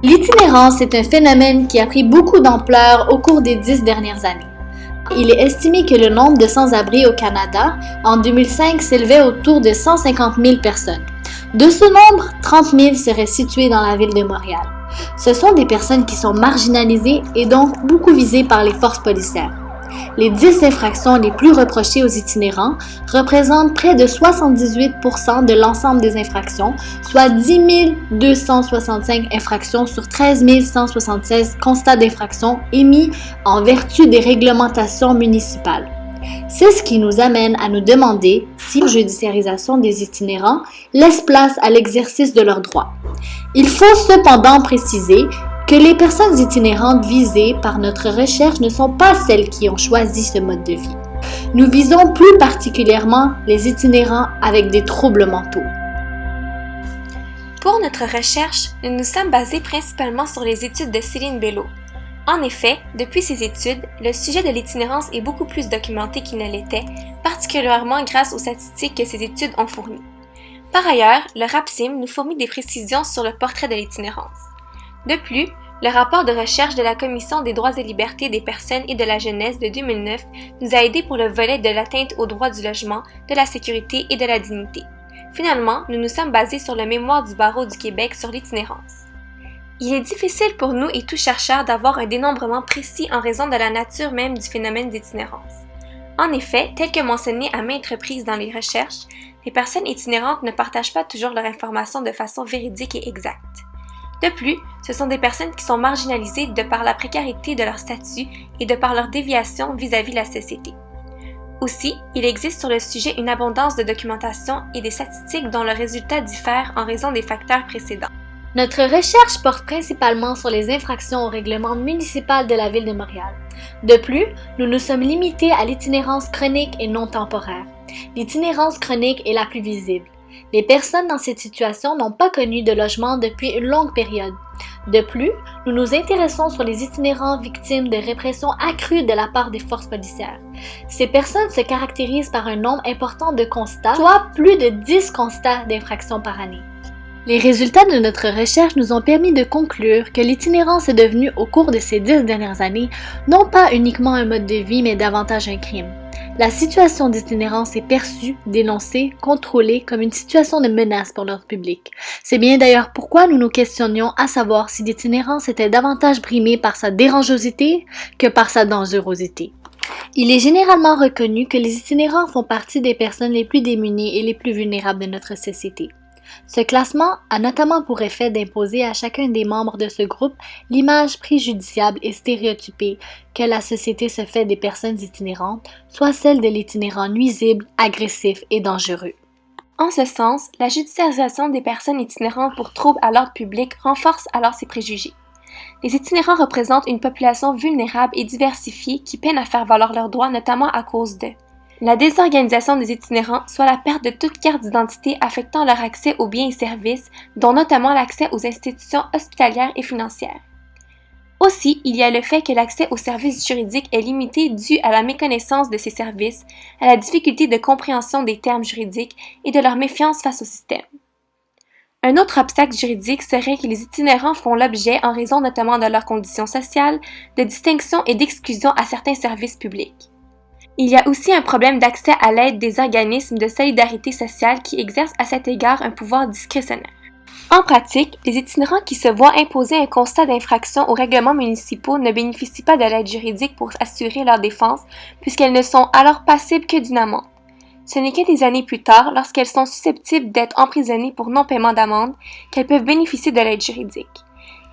L'itinérance est un phénomène qui a pris beaucoup d'ampleur au cours des 10 dernières années. Il est estimé que le nombre de sans-abri au Canada en 2005 s'élevait autour de 150 000 personnes. De ce nombre, 30 000 seraient situés dans la ville de Montréal. Ce sont des personnes qui sont marginalisées et donc beaucoup visées par les forces policières. Les 10 infractions les plus reprochées aux itinérants représentent près de 78% de l'ensemble des infractions, soit 10 265 infractions sur 13 176 constats d'infraction émis en vertu des réglementations municipales. C'est ce qui nous amène à nous demander si la judiciarisation des itinérants laisse place à l'exercice de leurs droits. Il faut cependant préciser que les personnes itinérantes visées par notre recherche ne sont pas celles qui ont choisi ce mode de vie. Nous visons plus particulièrement les itinérants avec des troubles mentaux. Pour notre recherche, nous nous sommes basés principalement sur les études de Céline Bello. En effet, depuis ces études, le sujet de l'itinérance est beaucoup plus documenté qu'il ne l'était, particulièrement grâce aux statistiques que ces études ont fournies. Par ailleurs, le RAPSIM nous fournit des précisions sur le portrait de l'itinérance. De plus, le rapport de recherche de la Commission des droits et libertés des personnes et de la jeunesse de 2009 nous a aidés pour le volet de l'atteinte aux droits du logement, de la sécurité et de la dignité. Finalement, nous nous sommes basés sur le mémoire du Barreau du Québec sur l'itinérance. Il est difficile pour nous et tout chercheur d'avoir un dénombrement précis en raison de la nature même du phénomène d'itinérance. En effet, tel que mentionné à maintes reprises dans les recherches, les personnes itinérantes ne partagent pas toujours leur information de façon véridique et exacte. De plus, ce sont des personnes qui sont marginalisées de par la précarité de leur statut et de par leur déviation vis-à-vis de la société. Aussi, il existe sur le sujet une abondance de documentation et des statistiques dont le résultat diffère en raison des facteurs précédents. Notre recherche porte principalement sur les infractions au règlement municipal de la Ville de Montréal. De plus, nous nous sommes limités à l'itinérance chronique et non temporaire. L'itinérance chronique est la plus visible. Les personnes dans cette situation n'ont pas connu de logement depuis une longue période. De plus, nous nous intéressons sur les itinérants victimes de répression accrue de la part des forces policières. Ces personnes se caractérisent par un nombre important de constats, soit plus de 10 constats d'infraction par année. Les résultats de notre recherche nous ont permis de conclure que l'itinérance est devenue, au cours de ces 10 dernières années, non pas uniquement un mode de vie, mais davantage un crime. La situation d'itinérance est perçue, dénoncée, contrôlée comme une situation de menace pour l'ordre public. C'est bien d'ailleurs pourquoi nous nous questionnions à savoir si l'itinérance était davantage brimée par sa dérangeosité que par sa dangerosité. Il est généralement reconnu que les itinérants font partie des personnes les plus démunies et les plus vulnérables de notre société. Ce classement a notamment pour effet d'imposer à chacun des membres de ce groupe l'image préjudiciable et stéréotypée que la société se fait des personnes itinérantes, soit celle de l'itinérant nuisible, agressif et dangereux. En ce sens, la judiciarisation des personnes itinérantes pour troubles à l'ordre public renforce alors ces préjugés. Les itinérants représentent une population vulnérable et diversifiée qui peine à faire valoir leurs droits, notamment à cause de la désorganisation des itinérants, soit la perte de toute carte d'identité affectant leur accès aux biens et services, dont notamment l'accès aux institutions hospitalières et financières. Aussi, il y a le fait que l'accès aux services juridiques est limité dû à la méconnaissance de ces services, à la difficulté de compréhension des termes juridiques et de leur méfiance face au système. Un autre obstacle juridique serait que les itinérants font l'objet, en raison notamment de leurs conditions sociales, de distinction et d'exclusion à certains services publics. Il y a aussi un problème d'accès à l'aide des organismes de solidarité sociale qui exercent à cet égard un pouvoir discrétionnaire. En pratique, les itinérants qui se voient imposer un constat d'infraction aux règlements municipaux ne bénéficient pas de l'aide juridique pour assurer leur défense puisqu'elles ne sont alors passibles que d'une amende. Ce n'est que des années plus tard, lorsqu'elles sont susceptibles d'être emprisonnées pour non-paiement d'amende, qu'elles peuvent bénéficier de l'aide juridique.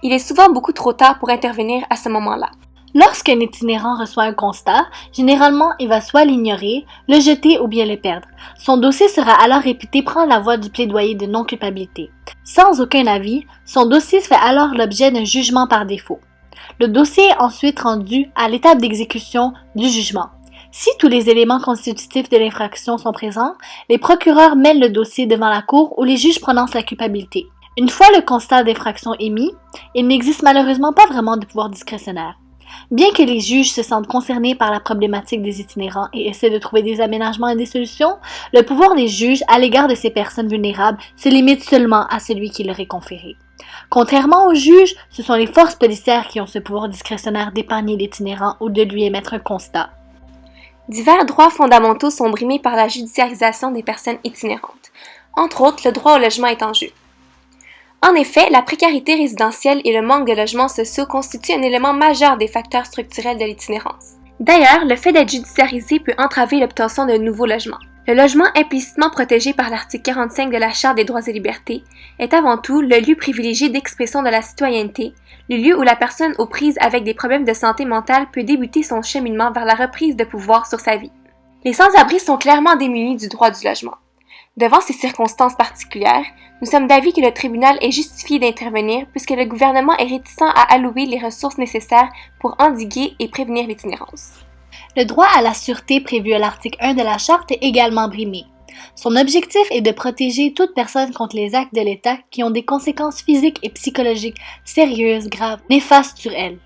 Il est souvent beaucoup trop tard pour intervenir à ce moment-là. Lorsqu'un itinérant reçoit un constat, généralement il va soit l'ignorer, le jeter ou bien le perdre. Son dossier sera alors réputé prendre la voie du plaidoyer de non-culpabilité. Sans aucun avis, son dossier fait alors l'objet d'un jugement par défaut. Le dossier est ensuite rendu à l'étape d'exécution du jugement. Si tous les éléments constitutifs de l'infraction sont présents, les procureurs mènent le dossier devant la cour où les juges prononcent la culpabilité. Une fois le constat d'infraction émis, il n'existe malheureusement pas vraiment de pouvoir discrétionnaire. Bien que les juges se sentent concernés par la problématique des itinérants et essaient de trouver des aménagements et des solutions, le pouvoir des juges à l'égard de ces personnes vulnérables se limite seulement à celui qui leur est conféré. Contrairement aux juges, ce sont les forces policières qui ont ce pouvoir discrétionnaire d'épargner l'itinérant ou de lui émettre un constat. Divers droits fondamentaux sont brimés par la judiciarisation des personnes itinérantes. Entre autres, le droit au logement est en jeu. En effet, la précarité résidentielle et le manque de logements sociaux constituent un élément majeur des facteurs structurels de l'itinérance. D'ailleurs, le fait d'être judiciarisé peut entraver l'obtention de nouveaux logements. Le logement implicitement protégé par l'article 45 de la Charte des droits et libertés est avant tout le lieu privilégié d'expression de la citoyenneté, le lieu où la personne aux prises avec des problèmes de santé mentale peut débuter son cheminement vers la reprise de pouvoir sur sa vie. Les sans-abri sont clairement démunis du droit du logement. Devant ces circonstances particulières, nous sommes d'avis que le tribunal est justifié d'intervenir puisque le gouvernement est réticent à allouer les ressources nécessaires pour endiguer et prévenir l'itinérance. Le droit à la sûreté prévu à l'article 1 de la Charte est également brimé. Son objectif est de protéger toute personne contre les actes de l'État qui ont des conséquences physiques et psychologiques sérieuses, graves, néfastes sur elle.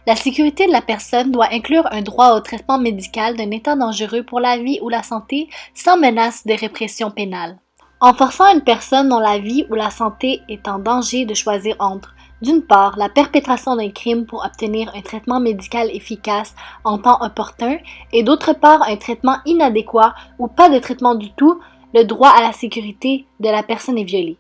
La sécurité de la personne doit inclure un droit au traitement médical d'un état dangereux pour la vie ou la santé sans menace de répression pénale. En forçant une personne dont la vie ou la santé est en danger de choisir entre, d'une part, la perpétration d'un crime pour obtenir un traitement médical efficace en temps opportun et d'autre part un traitement inadéquat ou pas de traitement du tout, le droit à la sécurité de la personne est violé.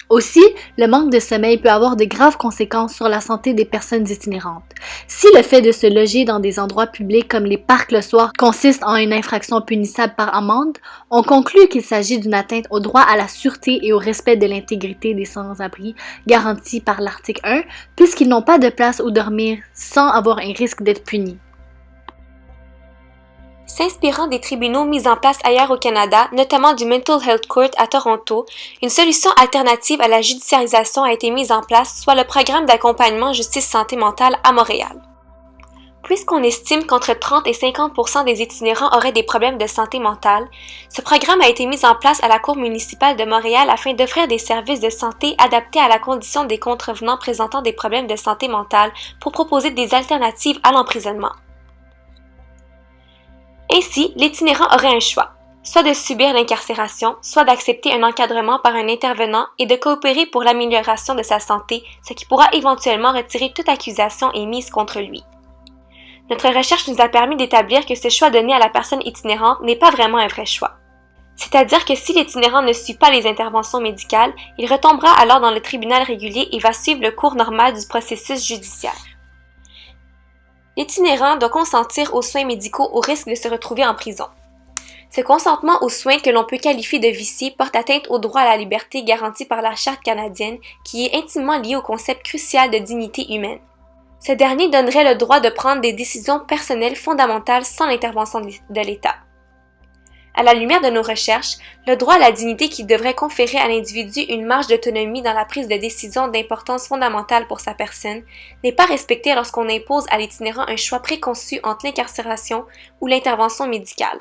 Aussi, le manque de sommeil peut avoir de graves conséquences sur la santé des personnes itinérantes. Si le fait de se loger dans des endroits publics comme les parcs le soir consiste en une infraction punissable par amende, on conclut qu'il s'agit d'une atteinte au droit à la sûreté et au respect de l'intégrité des sans-abri garantis par l'article 1, puisqu'ils n'ont pas de place où dormir sans avoir un risque d'être punis. S'inspirant des tribunaux mis en place ailleurs au Canada, notamment du Mental Health Court à Toronto, une solution alternative à la judiciarisation a été mise en place, soit le programme d'accompagnement justice santé mentale à Montréal. Puisqu'on estime qu'entre 30 et 50% des itinérants auraient des problèmes de santé mentale, ce programme a été mis en place à la Cour municipale de Montréal afin d'offrir des services de santé adaptés à la condition des contrevenants présentant des problèmes de santé mentale pour proposer des alternatives à l'emprisonnement. Ainsi, l'itinérant aurait un choix, soit de subir l'incarcération, soit d'accepter un encadrement par un intervenant et de coopérer pour l'amélioration de sa santé, ce qui pourra éventuellement retirer toute accusation émise contre lui. Notre recherche nous a permis d'établir que ce choix donné à la personne itinérante n'est pas vraiment un vrai choix. C'est-à-dire que si l'itinérant ne suit pas les interventions médicales, il retombera alors dans le tribunal régulier et va suivre le cours normal du processus judiciaire. L'itinérant doit consentir aux soins médicaux au risque de se retrouver en prison. Ce consentement aux soins que l'on peut qualifier de vicié porte atteinte au droit à la liberté garanti par la Charte canadienne qui est intimement lié au concept crucial de dignité humaine. Ce dernier donnerait le droit de prendre des décisions personnelles fondamentales sans l'intervention de l'État. À la lumière de nos recherches, le droit à la dignité qui devrait conférer à l'individu une marge d'autonomie dans la prise de décisions d'importance fondamentale pour sa personne n'est pas respecté lorsqu'on impose à l'itinérant un choix préconçu entre l'incarcération ou l'intervention médicale.